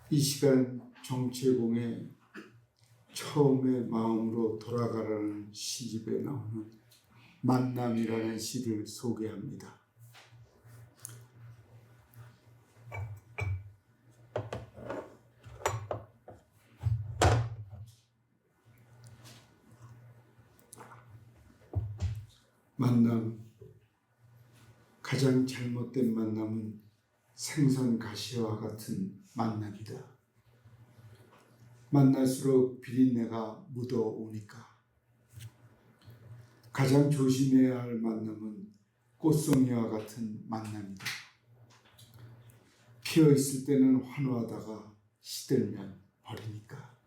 이 시간 정체공의 처음의 마음으로 돌아가라는 시집에 나오는 만남이라는 시를 소개합니다. 만남, 가장 잘못된 만남은 생선 가시와 같은 만남이다. 만날수록 비린내가 묻어오니까. 가장 조심해야 할 만남은 꽃송이와 같은 만남이다. 피어 있을 때는 환호하다가 시들면 버리니까.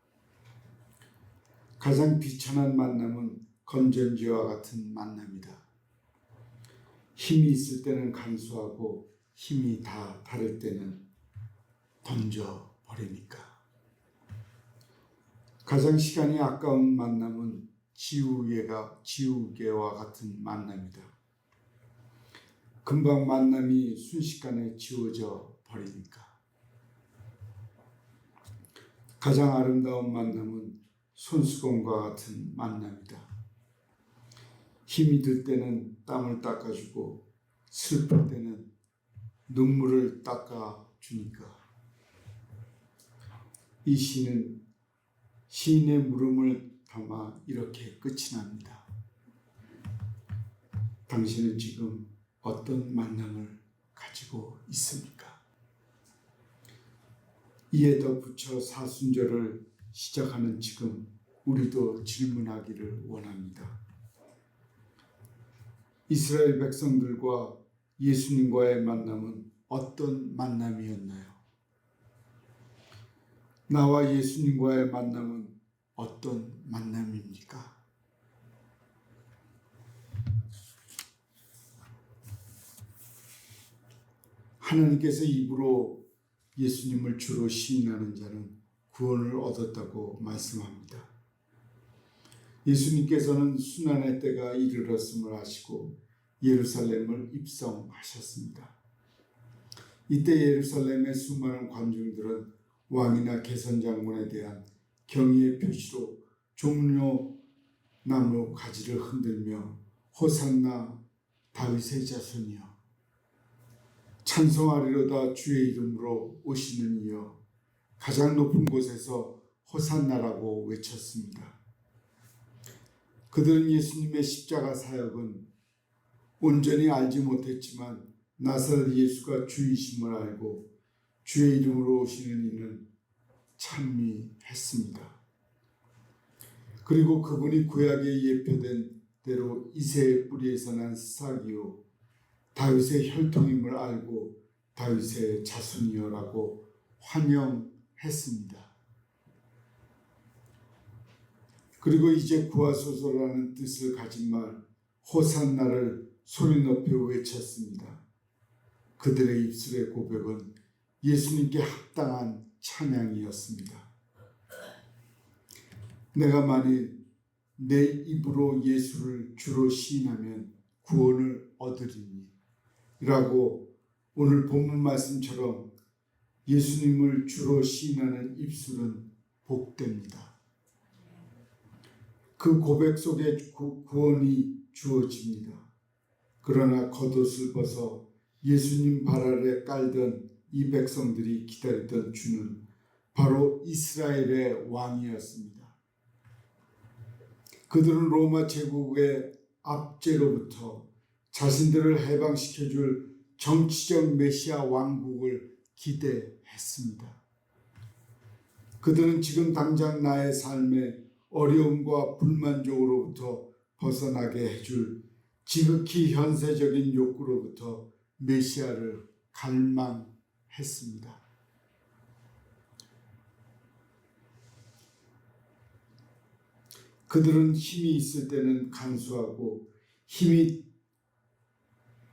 가장 비천한 만남은 건전지와 같은 만남이다. 힘이 있을 때는 간수하고 힘이 다 다를 때는 던져버리니까. 가장 시간이 아까운 만남은 지우개와 같은 만남이다. 금방 만남이 순식간에 지워져 버리니까. 가장 아름다운 만남은 손수건과 같은 만남이다. 힘이 들 때는 땀을 닦아주고 슬플 때는 눈물을 닦아주니까. 이 시는 시인의 물음을 담아 이렇게 끝이 납니다. 당신은 지금 어떤 만남을 가지고 있습니까? 이에 덧붙여 사순절을 시작하는 지금 우리도 질문하기를 원합니다. 이스라엘 백성들과 예수님과의 만남은 어떤 만남이었나요? 나와 예수님과의 만남은 어떤 만남입니까? 하나님께서 입으로 예수님을 주로 시인하는 자는 구원을 얻었다고 말씀합니다. 예수님께서는 순환의 때가 이르렀음을 아시고 예루살렘을 입성하셨습니다. 이때 예루살렘의 수많은 관중들은 왕이나 개선장군에 대한 경의의 표시로 종려나무 가지를 흔들며 호산나 다윗의 자손이여 찬송하리로다 주의 이름으로 오시는 이여 가장 높은 곳에서 호산나라고 외쳤습니다. 그들은 예수님의 십자가 사역은 온전히 알지 못했지만 나사렛 예수가 주이심을 알고 주의 이름으로 오시는 이는 찬미했습니다. 그리고 그분이 구약에 예표된 대로 이새의 뿌리에서 난 싹이요 다윗의 혈통임을 알고 다윗의 자손이여라고 환영했습니다. 그리고 이제 구하소서라는 뜻을 가진 말 호산나를 소리 높여 외쳤습니다. 그들의 입술의 고백은 예수님께 합당한 찬양이었습니다. 내가 만일 내 입으로 예수를 주로 시인하면 구원을 얻으리니 라고 오늘 본문 말씀처럼 예수님을 주로 시인하는 입술은 복됩니다. 그 고백 속에 구원이 주어집니다. 그러나 겉옷을 벗어 예수님 발 아래 깔던 이 백성들이 기다렸던 주는 바로 이스라엘의 왕이었습니다. 그들은 로마 제국의 압제로부터 자신들을 해방시켜줄 정치적 메시아 왕국을 기대했습니다. 그들은 지금 당장 나의 삶에 어려움과 불만족으로부터 벗어나게 해줄 지극히 현세적인 욕구로부터 메시아를 갈망했습니다. 그들은 힘이 있을 때는 간수하고 힘이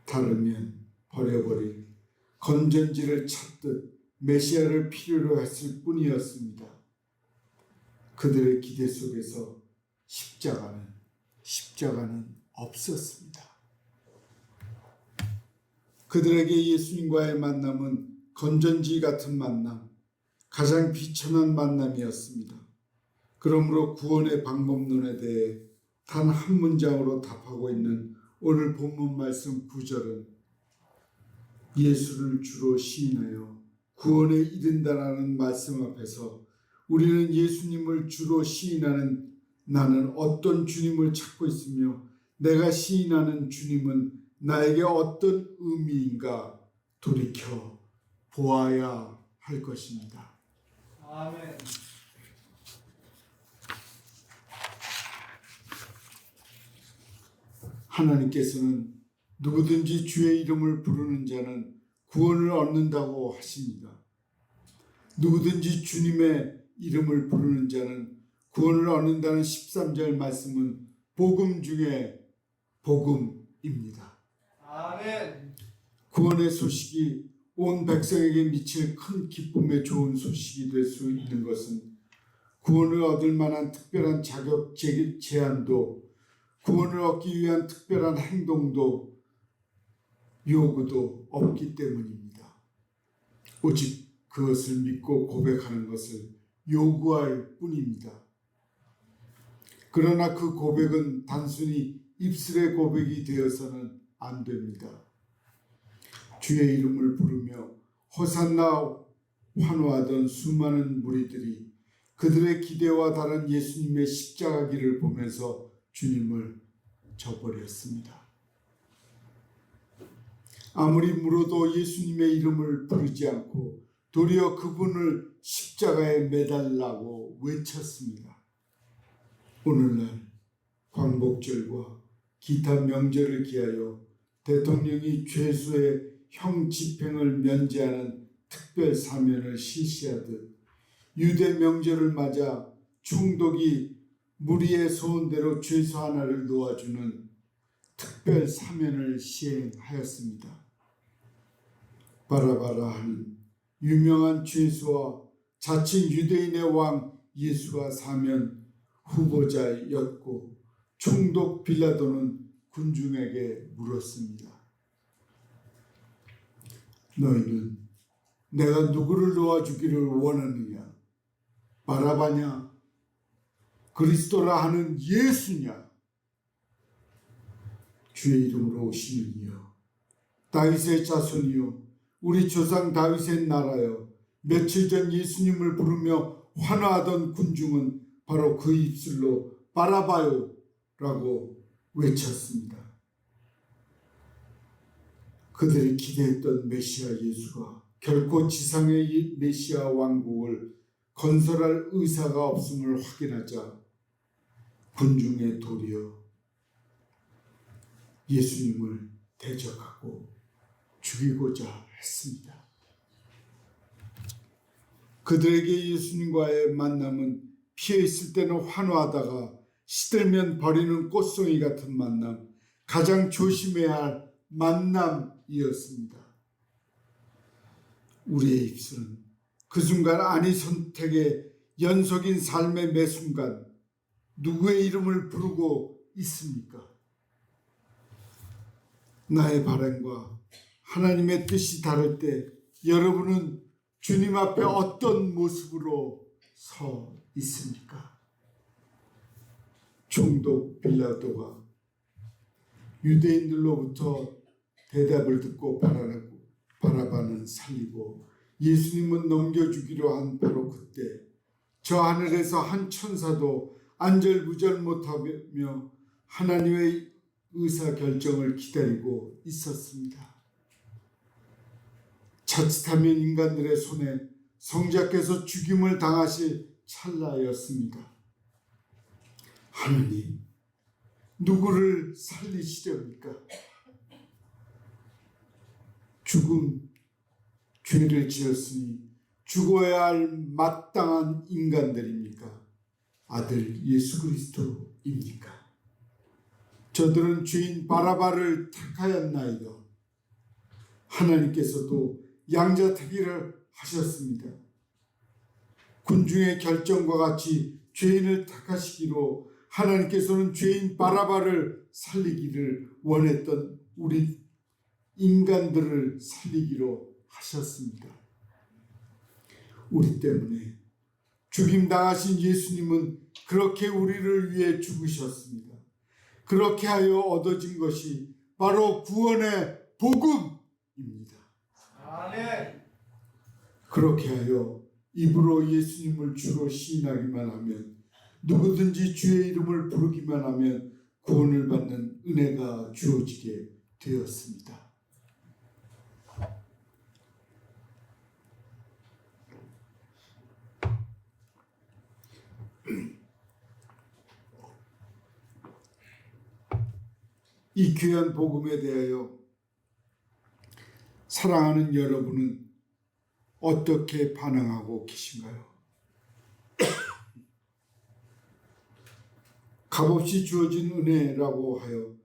다르면 버려버릴 건전지를 찾듯 메시아를 필요로 했을 뿐이었습니다. 그들의 기대 속에서 십자가는 없었습니다. 그들에게 예수님과의 만남은 건전지 같은 만남, 가장 비천한 만남이었습니다. 그러므로 구원의 방법론에 대해 단 한 문장으로 답하고 있는 오늘 본문 말씀 9절은 예수를 주로 시인하여 구원에 이른다라는 말씀 앞에서 우리는 예수님을 주로 시인하는 나는 어떤 주님을 찾고 있으며 내가 시인하는 주님은 나에게 어떤 의미인가 돌이켜 보아야 할 것입니다. 아멘. 하나님께서는 누구든지 주의 이름을 부르는 자는 구원을 얻는다고 하십니다. 누구든지 주님의 이름을 부르는 자는 구원을 얻는다는 13절 말씀은 복음 중에 복음입니다. 아멘. 구원의 소식이 온 백성에게 미칠 큰 기쁨의 좋은 소식이 될 수 있는 것은 구원을 얻을 만한 특별한 자격 제한도 구원을 얻기 위한 특별한 행동도 요구도 없기 때문입니다. 오직 그것을 믿고 고백하는 것을 요구할 뿐입니다. 그러나 그 고백은 단순히 입술의 고백이 되어서는 안 됩니다. 주의 이름을 부르며 호산나 환호하던 수많은 무리들이 그들의 기대와 다른 예수님의 십자가 길을 보면서 주님을 저버렸습니다. 아무리 물어도 예수님의 이름을 부르지 않고 도리어 그분을 십자가에 매달라고 외쳤습니다. 오늘날 광복절과 기타 명절을 기하여 대통령이 죄수의 형 집행을 면제하는 특별 사면을 실시하듯 유대 명절을 맞아 총독이 무리의 소원대로 죄수 하나를 놓아주는 특별 사면을 시행하였습니다. 바라바라 하는 유명한 죄수와 자칭 유대인의 왕 예수가 사면 후보자였고 총독 빌라도는 군중에게 물었습니다. 너희는 내가 누구를 놓아주기를 원하느냐? 바라바냐? 그리스도라 하는 예수냐? 주의 이름으로 오시는 이여 다윗의 자손이여 우리 조상 다윗의 나라여 며칠 전 예수님을 부르며 환호하던 군중은 바로 그 입술로 바라바요 라고 외쳤습니다. 그들이 기대했던 메시아 예수가 결코 지상의 메시아 왕국을 건설할 의사가 없음을 확인하자 군중의 도리어 예수님을 대적하고 죽이고자 했습니다. 그들에게 예수님과의 만남은 피해 있을 때는 환호하다가 시들면 버리는 꽃송이 같은 만남, 가장 조심해야 할 만남이었습니다. 우리의 입술은 그 순간 아니 선택의 연속인 삶의 매 순간 누구의 이름을 부르고 있습니까? 나의 바람과 하나님의 뜻이 다를 때 여러분은 주님 앞에 어떤 모습으로 서 있습니까? 총독 빌라도가 유대인들로부터 대답을 듣고 바라바는 살리고 예수님은 넘겨주기로 한 바로 그때 저 하늘에서 한 천사도 안절부절 못하며 하나님의 의사결정을 기다리고 있었습니다. 자칫하면 인간들의 손에 성자께서 죽임을 당하실 찰나였습니다. 하나님, 누구를 살리시렵니까? 죽음, 죄를 지었으니 죽어야 할 마땅한 인간들입니까? 아들 예수 그리스도입니까? 저들은 죄인 바라바를 택하였나이다. 하나님께서도 양자택일을 하셨습니다. 군중의 결정과 같이 죄인을 택하시기로 하나님께서는 죄인 바라바를 살리기를 원했던 우리 인간들을 살리기로 하셨습니다. 우리 때문에 죽임당하신 예수님은 그렇게 우리를 위해 죽으셨습니다. 그렇게 하여 얻어진 것이 바로 구원의 복음입니다. 아멘. 그렇게 하여 입으로 예수님을 주로 시인하기만 하면, 누구든지 주의 이름을 부르기만 하면 구원을 받는 은혜가 주어지게 되었습니다. 이 귀한 복음에 대하여 사랑하는 여러분은 어떻게 반응하고 계신가요? 값없이 주어진 은혜라고 하여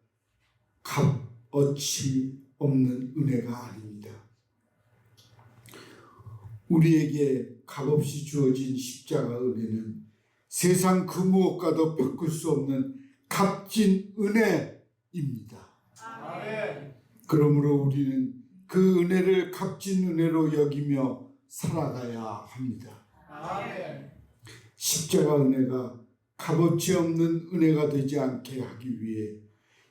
값어치 없는 은혜가 아닙니다. 우리에게 값없이 주어진 십자가 은혜는 세상 그 무엇과도 바꿀 수 없는 값진 은혜입니다. 아멘. 그러므로 우리는 그 은혜를 값진 은혜로 여기며 살아가야 합니다. 아멘. 십자가 은혜가 값어치 없는 은혜가 되지 않게 하기 위해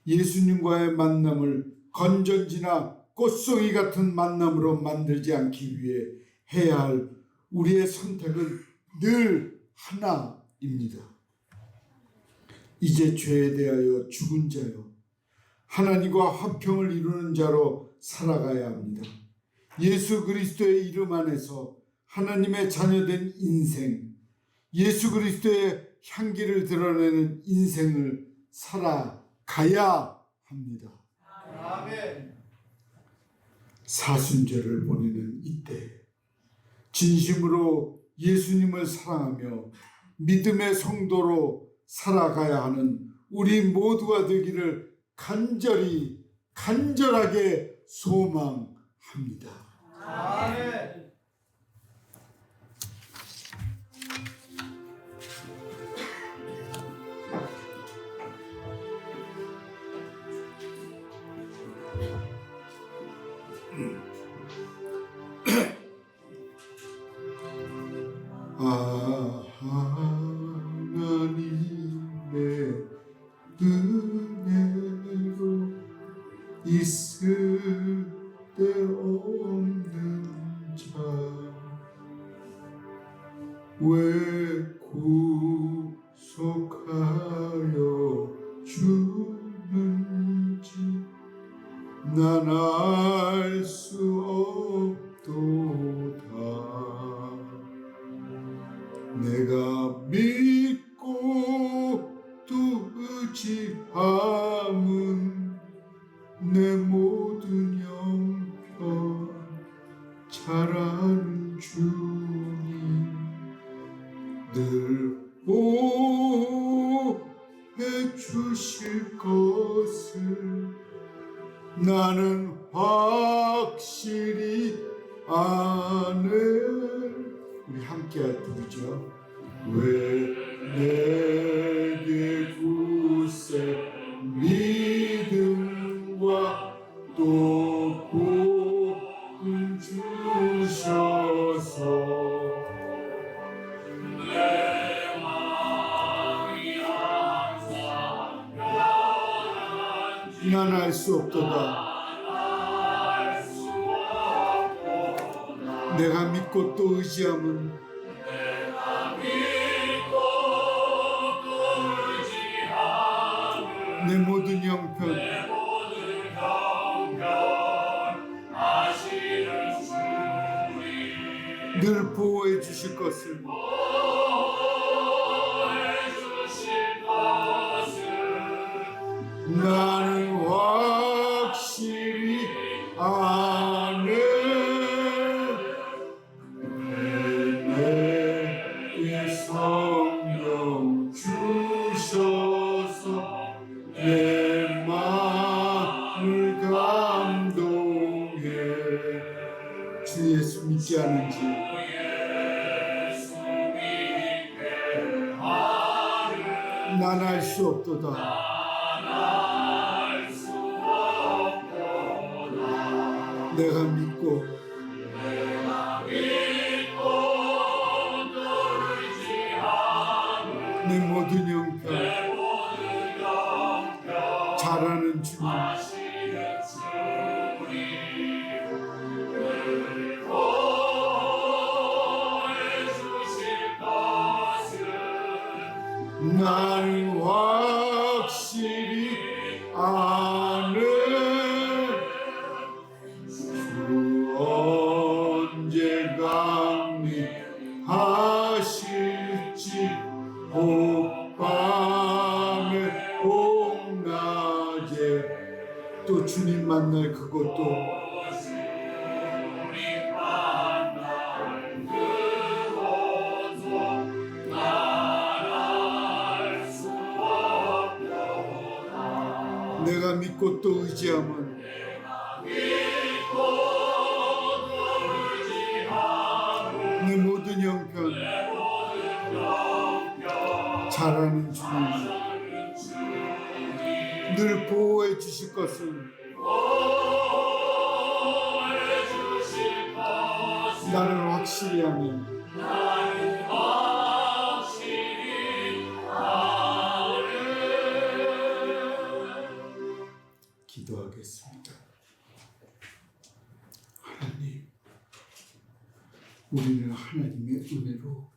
예수님과의 만남을 건전지나 꽃송이 같은 만남으로 만들지 않기 위해 해야 할 우리의 선택은 늘 하나입니다. 이제 죄에 대하여 죽은 자요, 하나님과 화평을 이루는 자로 살아가야 합니다. 예수 그리스도의 이름 안에서 하나님의 자녀된 인생, 예수 그리스도의 향기를 드러내는 인생을 살아가야 합니다. 아멘. 사순절을 보내는 이때 진심으로 예수님을 사랑하며 믿음의 성도로 살아가야 하는 우리 모두가 되기를 간절하게 소망합니다. 아멘. 하나님의 은혜로 있을 데 없는 자, 왜 구속하여 주는지 난 알 수 없도다. 내가 믿고 또 의지함은 내 모든 형편 잘 아는 주님 늘 보해 주실 것을 나는 확실히 아네. 우리 함께 부르죠. 왜 내게 굳세 믿음과 또 복음 주셔서 내 마음이 항상 변한지 난 알 수 없도다. 내가 믿고 또 의지함은 내 모든 형편 늘 보호해 주실 것을 나는 확실히 아네. 내 성령 주셔서 내 마음을 감동해. 주 예수 믿지 않은지 난 알 수 없도다. 내가 믿고 형편 잘하는 주님 나는 확실히 아는 주 언제 강림하실지 혹밤에 혹낮에 또 주님 만날 그것도 내가 믿고 또 의지함은 내 모든 형편 잘하는 주님 늘 보호해 주실 것을 나는 확실히 하며 기도하겠습니다. 하나님, 우리는 하나님의 은혜로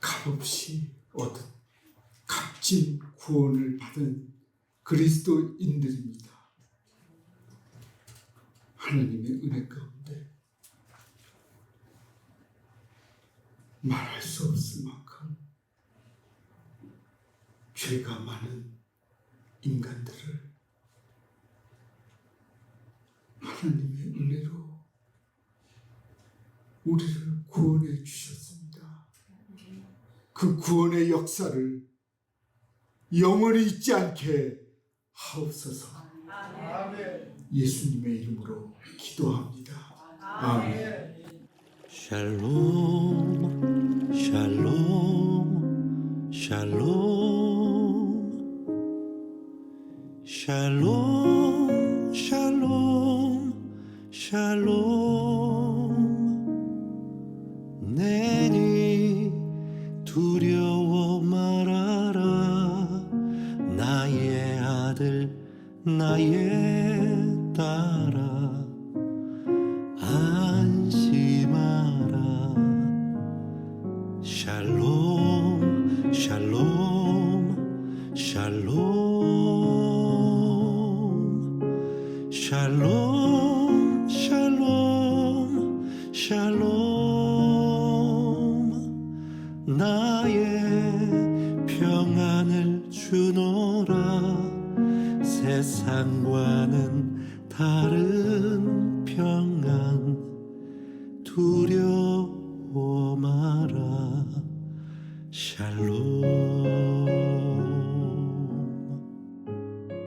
값없이 얻은 값진 구원을 받은 그리스도인들입니다. 하나님의 은혜 가운데 말할 수 없을 만큼 죄가 많은 인간들을 하나님의 은혜로 우리를 구원해 주셨습니다. 그 구원의 역사를 영원히 잊지 않게 하옵소서. 예수님의 이름으로 기도합니다. 아멘. 샬롬 샬롬 샬롬 샬롬 샬롬 샬롬 내니 두려워 말아라 나의 아들 나의 딸아 안심하라 샬롬 샬롬 샬롬 샬롬 샬롬 샬롬 나의 평안을 주노라 세상과는 다른 평안 두려워 마라 샬롬